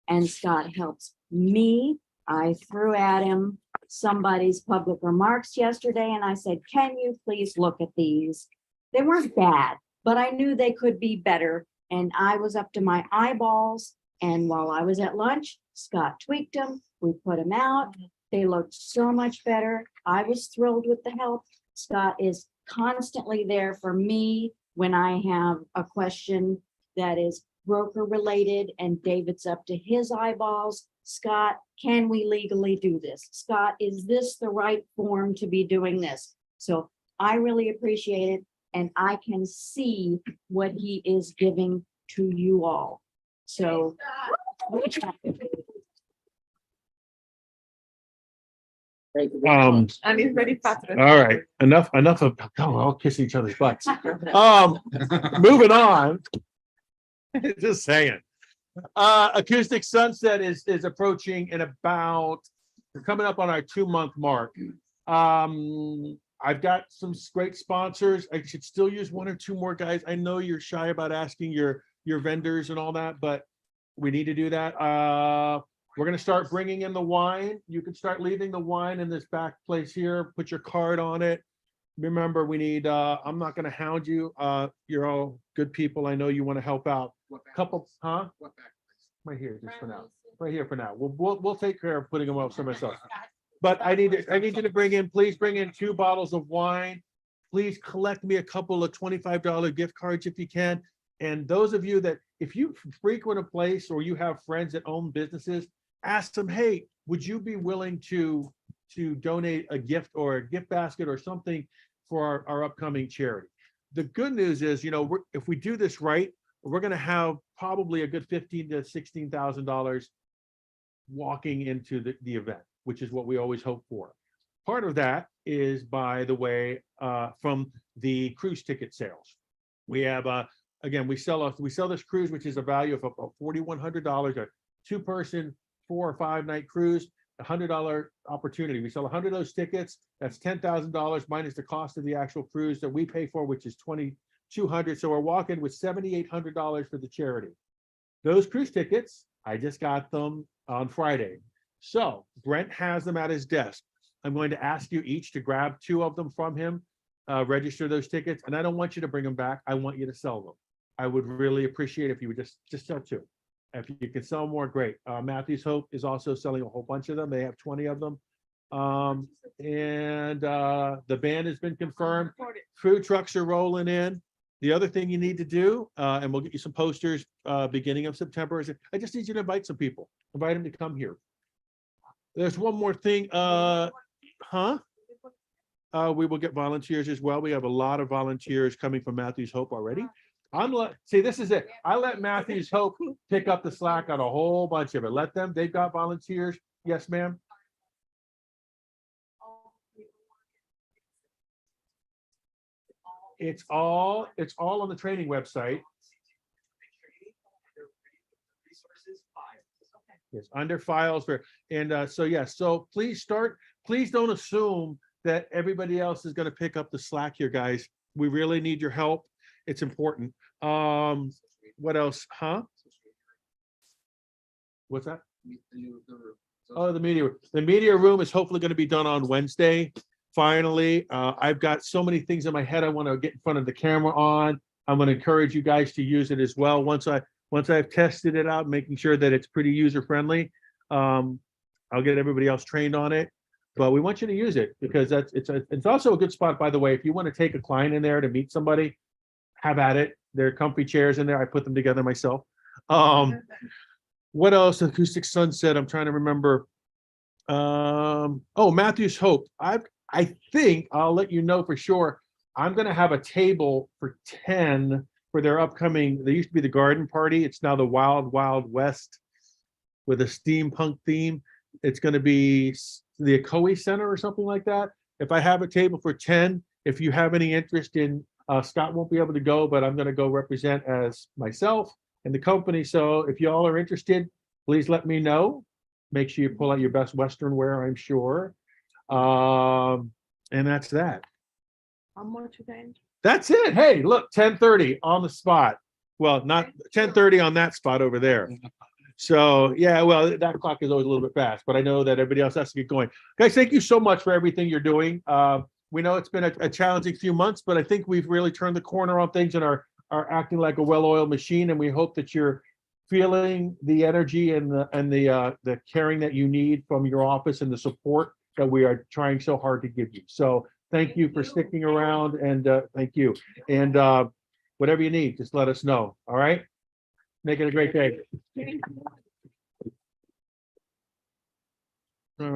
And Scott helps me. I threw at him somebody's public remarks yesterday and I said, can you please look at these? They weren't bad, but I knew they could be better. And I was up to my eyeballs. And while I was at lunch, Scott tweaked them. We put them out. They looked so much better. I was thrilled with the help. Scott is constantly there for me when I have a question that is broker related and David's up to his eyeballs. Scott, can we legally do this? Scott, is this the right form to be doing this? So I really appreciate it. And I can see what he is giving to you all. So. And it's very patriotic. All right, enough of, oh, we're all kissing each other's butts. Moving on. Just saying. Acoustic Sunset is approaching in about, we're coming up on our 2-month mark. I've got some great sponsors. I should still use 1 or 2 more guys. I know you're shy about asking your vendors and all that, but we need to do that. We're going to start bringing in the wine. You can start leaving the wine in this back place here. Put your card on it. Remember, we need, I'm not going to hound you. You're all good people. I know you want to help out. What back? Couple, huh? What back? right here, just for now, right here for now. We'll take care of putting them up somewhere else. But I need you to please bring in 2 bottles of wine. Please collect me a couple of $25 gift cards if you can. And those of you that, if you frequent a place or you have friends that own businesses, ask them, hey, would you be willing to donate a gift or a gift basket or something for our upcoming charity? The good news is, if we do this right, we're going to have probably a good $15,000 to $16,000 walking into the event, which is what we always hope for. Part of that is, by the way, from the cruise ticket sales. We have, again, we sell this cruise, which is a value of about $4,100, a 2-person 4 or 5 night cruise, $100 opportunity. We sell 100 of those tickets. That's $10,000 minus the cost of the actual cruise that we pay for, which is $2,200. So we're walking with $7,800 for the charity. Those cruise tickets, I just got them on Friday. So Brent has them at his desk. I'm going to ask you each to grab 2 of them from him, register those tickets, and I don't want you to bring them back. I want you to sell them. I would really appreciate if you would just sell 2. If you can sell more, great. Matthew's Hope is also selling a whole bunch of them. They have 20 of them. The band has been confirmed. Food trucks are rolling in. The other thing you need to do, and we'll get you some posters beginning of September, is I just need you to invite some people. Invite them to come here. There's one more thing. We will get volunteers as well. We have a lot of volunteers coming from Matthew's Hope already. See, this is it. I let Matthew's Hope pick up the slack on a whole bunch of it. Let them, they've got volunteers. Yes, ma'am. It's all on the training website. Yes, under files for, and so yes, so please don't assume that everybody else is going to pick up the slack here, guys. We really need your help. It's important. What else? What's that? Oh, the media room is hopefully going to be done on Wednesday. Finally, I've got so many things in my head I want to get in front of the camera on. I'm going to encourage you guys to use it as well. Once I've tested it out, making sure that it's pretty user friendly, I'll get everybody else trained on it. But we want you to use it because it's also a good spot, by the way, if you want to take a client in there to meet somebody, have at it. There are comfy chairs in there. I put them together myself. What else? Acoustic Sunset. I'm trying to remember. Oh, Matthew's Hope. I think I'll let you know for sure. I'm going to have a table for 10 for their upcoming. They used to be the garden party. It's now the Wild Wild West with a steampunk theme. It's going to be the Ocoee Center or something like that. If I have a table for 10, if you have any interest in, Scott won't be able to go, but I'm going to go represent as myself and the company. So if you all are interested, please let me know. Make sure you pull out your best Western wear, I'm sure. And that's that. How much again? That's it. Hey, look, 10:30 on the spot. Well, not 10:30 on that spot over there. So yeah, well, that clock is always a little bit fast, but I know that everybody else has to get going. Guys, thank you so much for everything you're doing. We know it's been a challenging few months, but I think we've really turned the corner on things and are acting like a well-oiled machine. And we hope that you're feeling the energy and the caring that you need from your office and the support that we are trying so hard to give you. So thank you for sticking around, and thank you. And whatever you need, just let us know. All right. Make it a great day.